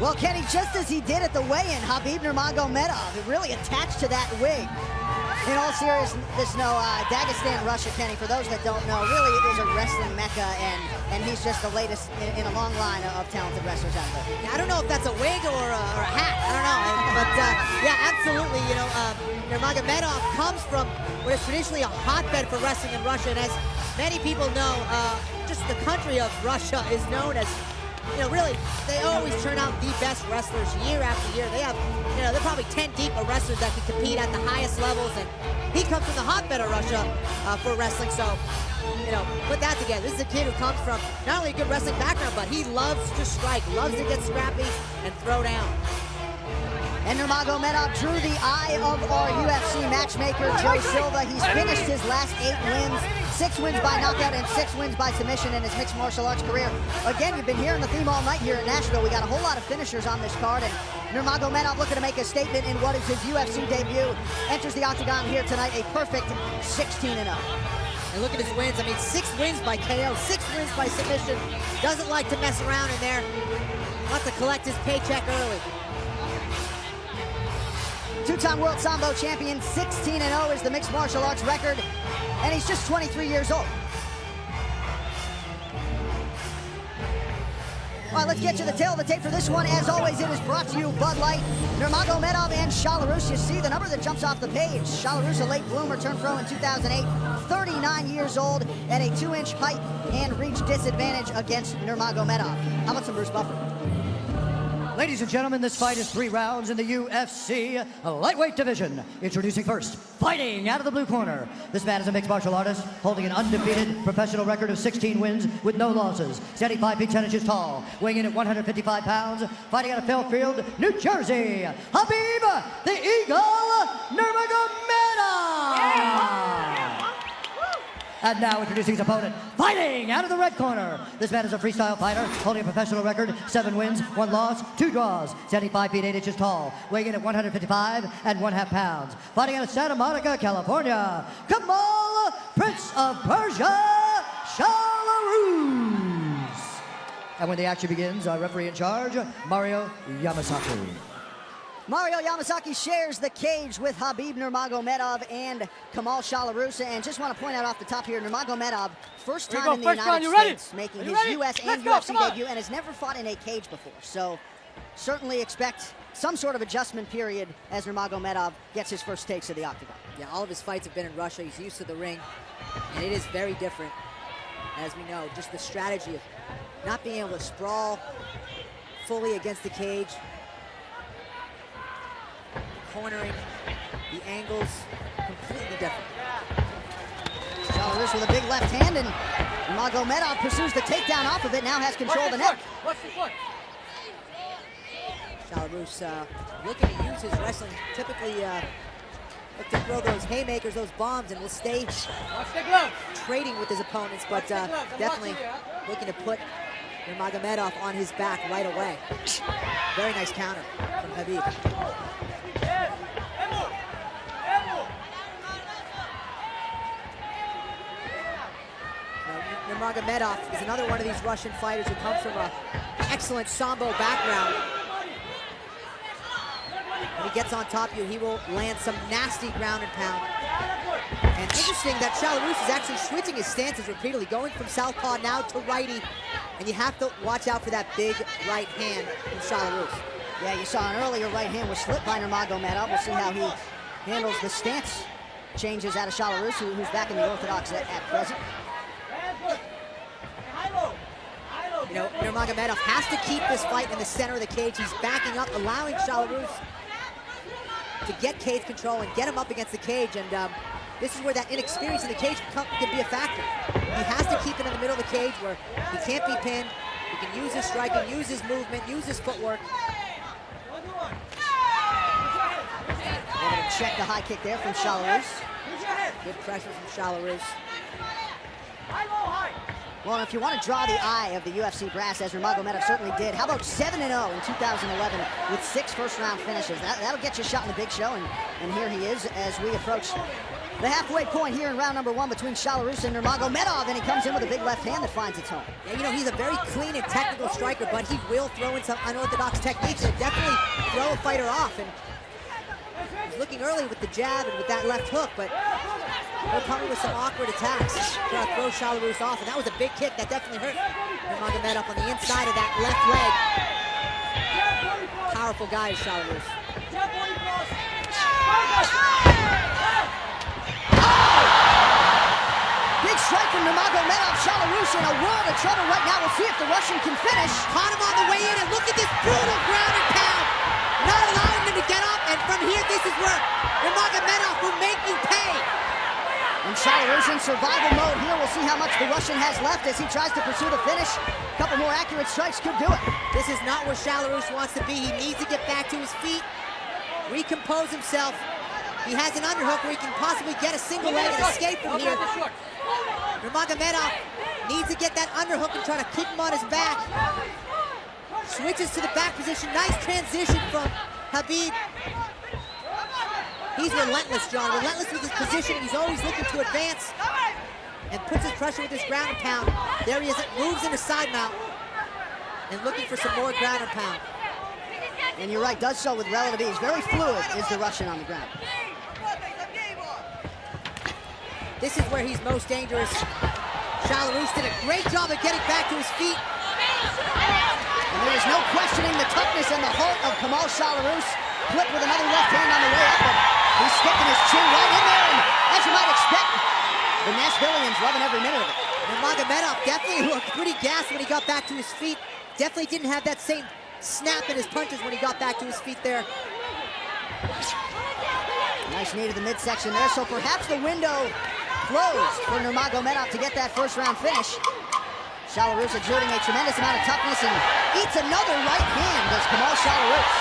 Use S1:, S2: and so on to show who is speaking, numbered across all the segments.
S1: Well, Kenny, just as he did at the weigh-in, Khabib Nurmagomedov really attached to that wig. In all seriousness, no, Dagestan, Russia, Kenny, for those that don't know, really it is a wrestling mecca, and he's just the latest in a long line of talented wrestlers out there.
S2: Yeah, I don't know if that's a wig or a hat. I don't know. But, yeah, absolutely. You know, Nurmagomedov comes from what is traditionally a hotbed for wrestling in Russia, and as many people know, just the country of Russia is known as, you know, really, they always turn out the best wrestlers year after year. They have, you know, they're probably 10 deep of wrestlers that can compete at the highest levels, and he comes from the hotbed of Russia for wrestling, so, you know, put that together. This is a kid who comes from not only a good wrestling background, but he loves to strike, loves to get scrappy and throw down.
S1: And Nurmagomedov drew the eye of our UFC matchmaker, Joe Silva. He's finished his last 8 wins, 6 wins by knockout and 6 wins by submission in his mixed martial arts career. Again, you've been hearing the theme all night here at Nashville. We got a whole lot of finishers on this card, and Nurmagomedov looking to make a statement in what is his UFC debut. Enters the octagon here tonight, a perfect 16-0.
S2: And look at his wins. I mean, 6 wins by KO, 6 wins by submission. Doesn't like to mess around in there. Wants to collect his paycheck early.
S1: 2-time world Sambo champion, 16-0 is the mixed martial arts record, and he's just 23 years old. All right, let's get you the tail of the tape for this one. As always, it is brought to you Bud Light, Nurmagomedov, and Shalorus. You see the number that jumps off the page. Shalorus, a late bloomer, turned pro in 2008, 39 years old, at a 2-inch height and reach disadvantage against Nurmagomedov. How about some Bruce Buffer?
S3: Ladies and gentlemen, this fight is 3 rounds in the UFC lightweight division. Introducing first, fighting out of the blue corner. This man is a mixed martial artist, holding an undefeated professional record of 16 wins with no losses. Standing 5 feet 10 inches tall, weighing in at 155 pounds, fighting out of Fairfield, New Jersey, Khabib, the Eagle, Nurmagomedov! And now introducing his opponent, fighting out of the red corner. This man is a freestyle fighter, holding a professional record, 7 wins, 1 loss, 2 draws, standing 5 feet 8 inches tall, weighing in at 155 1/2 pounds. Fighting out of Santa Monica, California, Kamal, Prince of Persia, Shalorus. And when the action begins, our referee in charge, Mario Yamasaki.
S1: Mario Yamasaki shares the cage with Khabib Nurmagomedov and Kamal Shalorus. And just want to point out off the top here, Nurmagomedov, first time in the United States, making his US and UFC debut, and has never fought in a cage before. So certainly expect some sort of adjustment period as Nurmagomedov gets his first takes of the octagon.
S2: Yeah, all of his fights have been in Russia. He's used to the ring, and it is very different. As we know, just the strategy of not being able to sprawl fully against the cage, cornering, the angles, completely different.
S1: Shalorus with a big left hand, and Nurmagomedov pursues the takedown off of it, now has control of the neck.
S2: Shalorus looking to use his wrestling, typically look to throw those haymakers, those bombs, and will stay trading with his opponents, but definitely looking to put Nurmagomedov on his back right away. Very nice counter from Khabib. Nurmagomedov is another one of these Russian fighters who comes from an excellent Sambo background. When he gets on top of you, he will land some nasty ground and pound. And interesting that Shalorus is actually switching his stances repeatedly, going from southpaw now to righty. And you have to watch out for that big right hand from Shalorus.
S1: Yeah, you saw an earlier right hand was slipped by Nurmagomedov. We'll see how he handles the stance changes out of Shalorus, who's back in the orthodox at present.
S2: You know, Nurmagomedov has to keep this fight in the center of the cage. He's backing up, allowing Shalorus to get cage control and get him up against the cage. And this is where that inexperience in the cage can be a factor. He has to keep it in the middle of the cage where he can't be pinned. He can use his striking, use his movement, use his footwork.
S1: They're going to check the high kick there from Shalorus.
S2: Good pressure from Shalorus.
S1: Well, if you want to draw the eye of the UFC brass, as Nurmagomedov certainly did, how about 7-0 in 2011 with 6 first-round finishes? That'll get you a shot in the big show, and here he is as we approach the halfway point here in round number 1 between Shalorus and Nurmagomedov, and he comes in with a big left hand that finds its home.
S2: Yeah, you know, he's a very clean and technical striker, but he will throw in some unorthodox techniques and definitely throw a fighter off. And he's looking early with the jab and with that left hook, but he'll come in with some awkward attacks to throw Shalorus off, and that was a big kick that definitely hurt Nurmagomedov on the inside of that left leg. Powerful guy is Shalorus.
S1: Big strike from Nurmagomedov. Shalorus in a world of trouble right now. We'll see if the Russian can finish.
S2: Caught him on the way in, and look at this brutal ground and pound. Not allowing him to get up, and from here, this is where Nurmagomedov will make you pay.
S1: And Shalorus in survival mode here. We'll see how much the Russian has left as he tries to pursue the finish. A couple more accurate strikes could do it.
S2: This is not where Shalorus wants to be. He needs to get back to his feet, recompose himself. He has an underhook where he can possibly get a single leg and escape from here. Nurmagomedov needs to get that underhook and try to keep him on his back. Switches to the back position. Nice transition from Khabib. He's relentless, John. Relentless with his positioning. He's always looking to advance and puts his pressure with his ground and pound. There he is. Moves into side mount and looking for some more ground and pound.
S1: And you're right, does so with relative ease. Very fluid is the Russian on the ground.
S2: This is where he's most dangerous. Shalorus did a great job of getting back to his feet.
S1: And there is no questioning the toughness and the heart of Kamal Shalorus. Flipped with another left hand on the way up, but he's sticking his chin right in there, and as you might expect, the Nashvillians loving every minute of it.
S2: Nurmagomedov definitely looked pretty gassed when he got back to his feet. Definitely didn't have that same snap in his punches when he got back to his feet there.
S1: Nice knee to the midsection there, so perhaps the window closed for Nurmagomedov to get that first round finish. Shalorus exerting a tremendous amount of toughness and eats another right hand as Kamal Shalorus.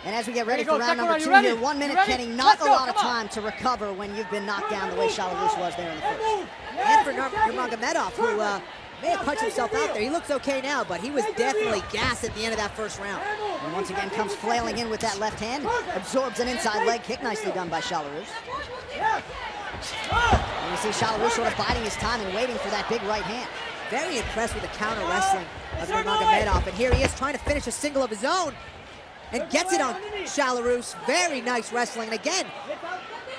S1: And as we get ready for round number 2 here, 1 minute, Kenny, not a lot of time to recover when you've been knocked down the way Shalorus was there in the first.
S2: And for Nurmagomedov, who may have punched himself out there. He looks okay now, but he was definitely gassed at the end of that first round.
S1: And once again comes flailing in with that left hand, absorbs an inside leg kick, nicely done by Shalorus. And you see Shalorus sort of biding his time and waiting for that big right hand.
S2: Very impressed with the counter wrestling of Nurmagomedov, and here he is trying to finish a single of his own and gets it on Shalorus. Very nice wrestling, and again,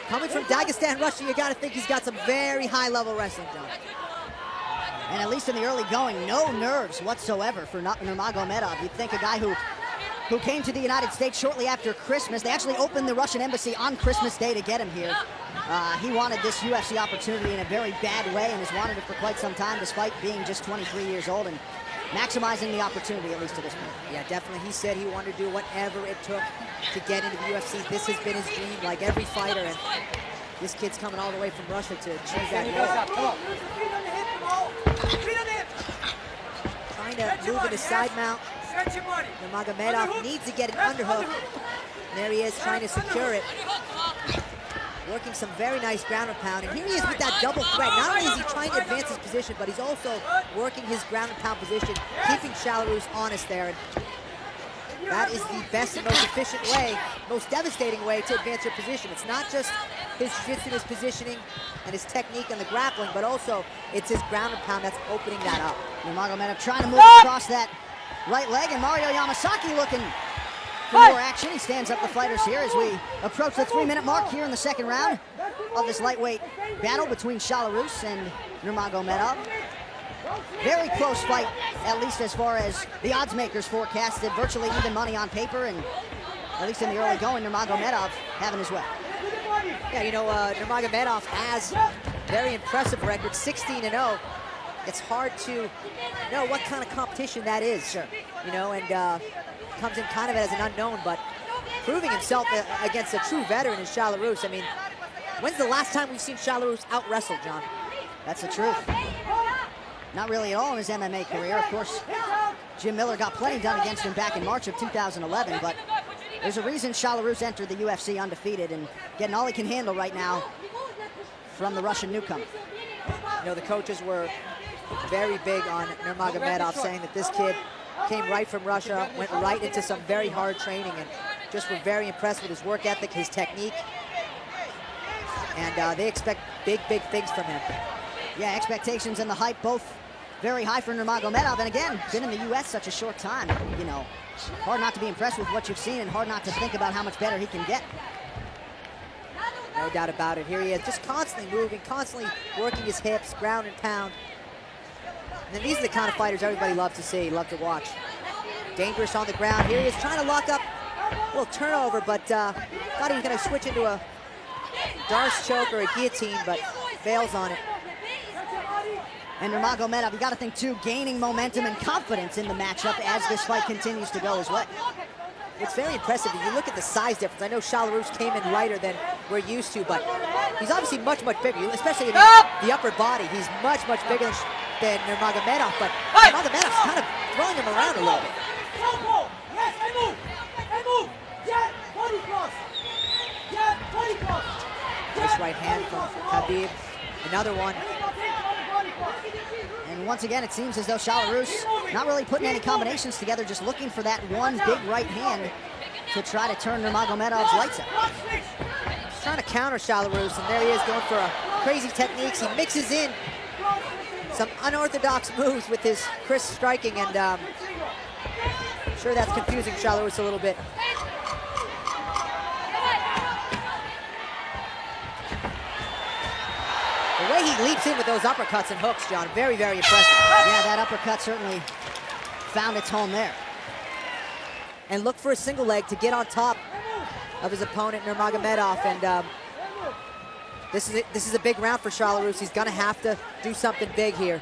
S2: coming from Dagestan, Russia, you gotta think he's got some very high-level wrestling, John.
S1: And at least in the early going, no nerves whatsoever for Nurmagomedov. You'd think a guy who came to the United States shortly after Christmas. They actually opened the Russian embassy on Christmas Day to get him here. He wanted this UFC opportunity in a very bad way and has wanted it for quite some time, despite being just 23 years old and maximizing the opportunity, at least to this point.
S2: Yeah, definitely. He said he wanted to do whatever it took to get into the UFC. This has been his dream, like every fighter, and this kid's coming all the way from Russia to achieve that goal. Trying to move into side mount. Nurmagomedov needs to get an underhook. And there he is trying to secure it. Working some very nice ground and pound. And here he is with that double threat. Not only is he trying to advance his position, but he's also working his ground and pound position, keeping Shalorus honest there. And that is the best and most efficient way, most devastating way to advance your position. It's not just his jiu-jitsu, his positioning, and his technique on the grappling, but also it's his ground and pound that's opening that up.
S1: Nurmagomedov trying to move across that right leg, and Mario Yamasaki looking for more action. He stands up the fighters here as we approach the 3-minute mark here in the second round of this lightweight battle between Shalorus and Nurmagomedov. Very close fight, at least as far as the odds makers forecasted. Virtually even money on paper, and at least in the early going, Nurmagomedov having his way.
S2: Yeah, you know, Nurmagomedov has a very impressive record, 16-0. It's hard to know what kind of competition that is,
S1: sure.
S2: You know, and comes in kind of as an unknown, but proving himself against a true veteran in Shalorus. I mean, when's the last time we've seen Shalorus out-wrestle, John?
S1: That's the truth. Not really at all in his MMA career. Of course, Jim Miller got plenty done against him back in March of 2011, but there's a reason Shalorus entered the UFC undefeated and getting all he can handle right now from the Russian newcomer.
S2: You know, the coaches were very big on Nurmagomedov, saying that this kid came right from Russia, went right into some very hard training, and just were very impressed with his work ethic, his technique. And they expect big, big things from him.
S1: Yeah, expectations and the hype both very high for Nurmagomedov. And again, been in the U.S. such a short time, you know. Hard not to be impressed with what you've seen and hard not to think about how much better he can get.
S2: No doubt about it. Here he is, just constantly moving, constantly working his hips, ground and pound. And these are the kind of fighters everybody loves to see, love to watch. Dangerous on the ground. Here he is trying to lock up a little turnover, but thought he was going to switch into a Darce choke or a guillotine, but fails on it.
S1: And Nurmagomedov, you got to think too, gaining momentum and confidence in the matchup as this fight continues to go his way.
S2: It's very impressive. If you look at the size difference, I know Shalorus came in lighter than we're used to, but he's obviously much, much bigger, especially in the upper body. He's much, much bigger than Nurmagomedov, but Nurmagomedov's kind of throwing him around a little bit. Nice right hand from Khabib. Another one.
S1: And once again, it seems as though Shalorus not really putting any combinations together, just looking for that one big right hand to try to turn Nurmagomedov's lights out.
S2: He's trying to counter Shalorus, and there he is going for crazy techniques. He mixes in some unorthodox moves with his crisp striking, and I'm sure that's confusing Shalorus a little bit. The way he leaps in with those uppercuts and hooks, John, very, very impressive.
S1: Yeah, that uppercut certainly found its home there.
S2: And look for a single leg to get on top of his opponent, Nurmagomedov. And this is a big round for Shalorus. He's gonna have to do something big here.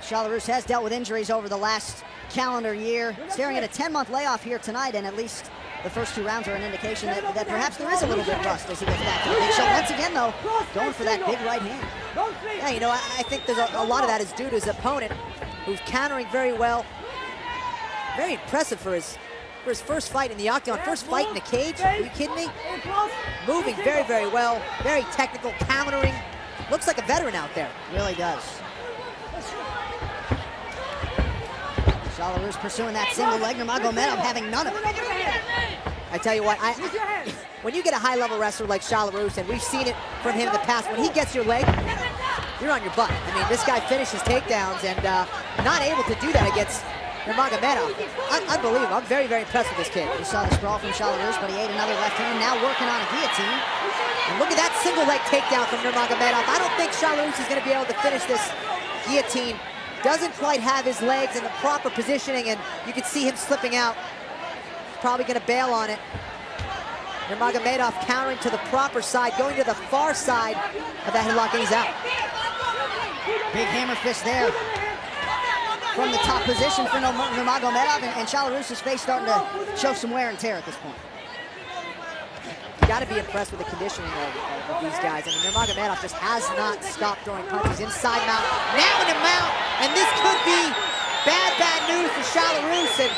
S1: Shalorus has dealt with injuries over the last calendar year, staring at a 10-month layoff here tonight, and at least the first 2 rounds are an indication that perhaps there is a little bit of rust as he gets back to the big show. Once again, though, going for that big right hand.
S2: Yeah, you know, I think there's a lot of that is due to his opponent, who's countering very well. Very impressive for his first fight in the octagon, first fight in the cage. Are you kidding me? Moving very, very well, very technical, countering. Looks like a veteran out there.
S1: Really does. Shalorus pursuing that single leg, Nurmagomedov having none of it.
S2: I tell you what, when you get a high-level wrestler like Shalorus, and we've seen it from him in the past, when he gets your leg, you're on your butt. I mean, this guy finishes takedowns, and not able to do that against Nurmagomedov. Unbelievable. I'm very, very impressed with this kid.
S1: We saw the sprawl from Shalorus, but he ate another left hand, now working on a guillotine.
S2: And look at that single leg takedown from Nurmagomedov. I don't think Shalorus is going to be able to finish this guillotine. Doesn't quite have his legs in the proper positioning, and you can see him slipping out. Probably going to bail on it. Nurmagomedov countering to the proper side, going to the far side of that headlock, and he's out.
S1: Big hammer fist there from the top position for Nurmagomedov, and Shalorus' face starting to show some wear and tear at this point.
S2: You got to be impressed with the conditioning of these guys. I mean, Nurmagomedov just has not stopped throwing punches. Inside mount, now in the mount, and this could be bad news for Shalorus. And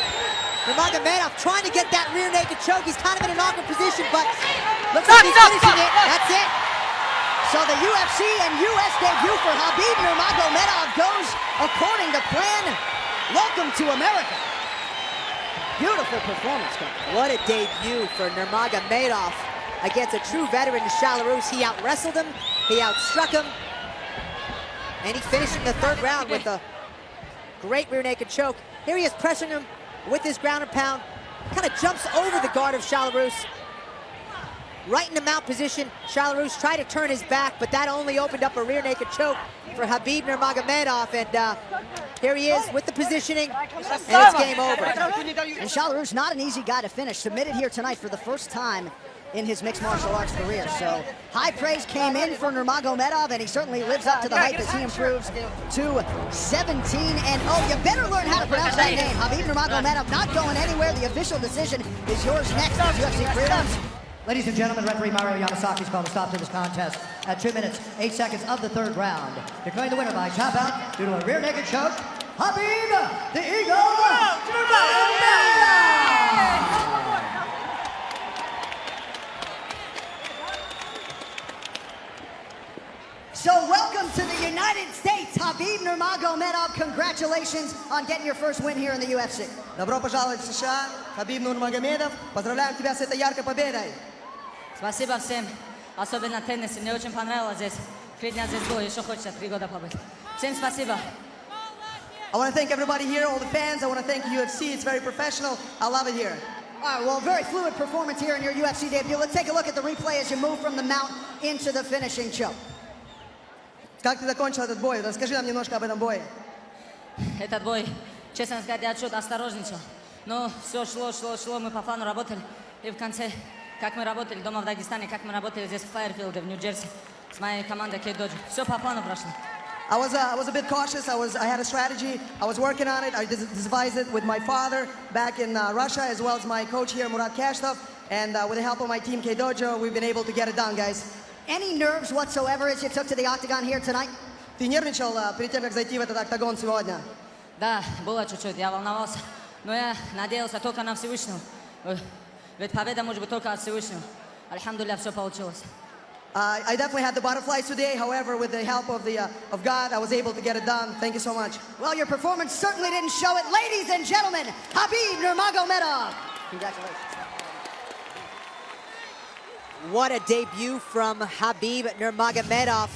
S2: Nurmagomedov trying to get that rear naked choke. He's kind of in an awkward position, but looks like he's finishing it. That's it.
S1: So the UFC and US debut for Khabib Nurmagomedov goes according to plan. Welcome to America. Beautiful performance, Kamal.
S2: What a debut for Nurmagomedov against a true veteran, Shalorus. He out-wrestled him, he outstruck him, and he's finishing the 3rd round with a great rear naked choke. Here he is pressuring him with his ground and pound. Kind of jumps over the guard of Shalorus. Right in the mount position, Shalorus tried to turn his back, but that only opened up a rear naked choke for Khabib Nurmagomedov, and here he is with the positioning, and it's game over.
S1: And Shalorus, not an easy guy to finish, submitted here tonight for the first time in his mixed martial arts career. So high praise came in for Nurmagomedov, and he certainly lives up to the hype as he improves to 17-0. You better learn how to pronounce that name. Khabib Nurmagomedov not going anywhere. The official decision is yours next as UFC prelims.
S3: Ladies and gentlemen, referee Mario Yamasaki's called a stop to this contest at 2 minutes, 8 seconds of the 3rd round. Declaring the winner by tap out due to a rear naked choke, Khabib the Eagle Nurmagomedov!
S1: So welcome to the United States, Khabib Nurmagomedov. Congratulations on getting your first win here in the UFC.
S4: Добро пожаловать в США, Khabib Nurmagomedov. Поздравляем тебя с этой яркой победой.
S5: Спасибо всем, особенно теннисе. Мне очень понравилось здесь. 3 дня здесь было, еще хочется 3 года побыть. Всем спасибо.
S4: I want to thank everybody here, all the fans. I want to thank UFC. It's very professional. I love it here.
S1: All right, well, very fluid performance here in your UFC debut. Let's take a look at the replay as you move from the mount into the finishing choke.
S4: Как ты закончил этот бой? Расскажи нам немножко об этом бое.
S5: Этот бой, честно сказать, я чуть осторожничал. Но все шло, мы по плану работали. И в конце, как мы работали дома в Дагестане, как мы работали здесь в Файерфилде, в Нью-Джерси, с моей командой Кейдоджо. Все по плану прошло.
S4: I was a bit cautious. I had a strategy. I was working on it. I devised it with my father back in Russia, as well as my coach here, Murat Kashtov. And with the help of my team, K-Dojo, we've been able to get it done, guys.
S1: Any nerves whatsoever as you took to the octagon here tonight?
S4: Ты нервничал перед тем, как зайти в этот октагон сегодня?
S5: Да, было чуть-чуть, я волновался. Но я надеялся только на Всевышнего. Ведь победа может быть только от Всевышнего. Альхамдулилля, все получилось.
S4: I definitely had the butterflies today. However, with the help of God, I was able to get it done. Thank you so much.
S1: Well, your performance certainly didn't show it. Ladies and gentlemen, Khabib Nurmagomedov. Congratulations.
S2: What a debut from Khabib Nurmagomedov.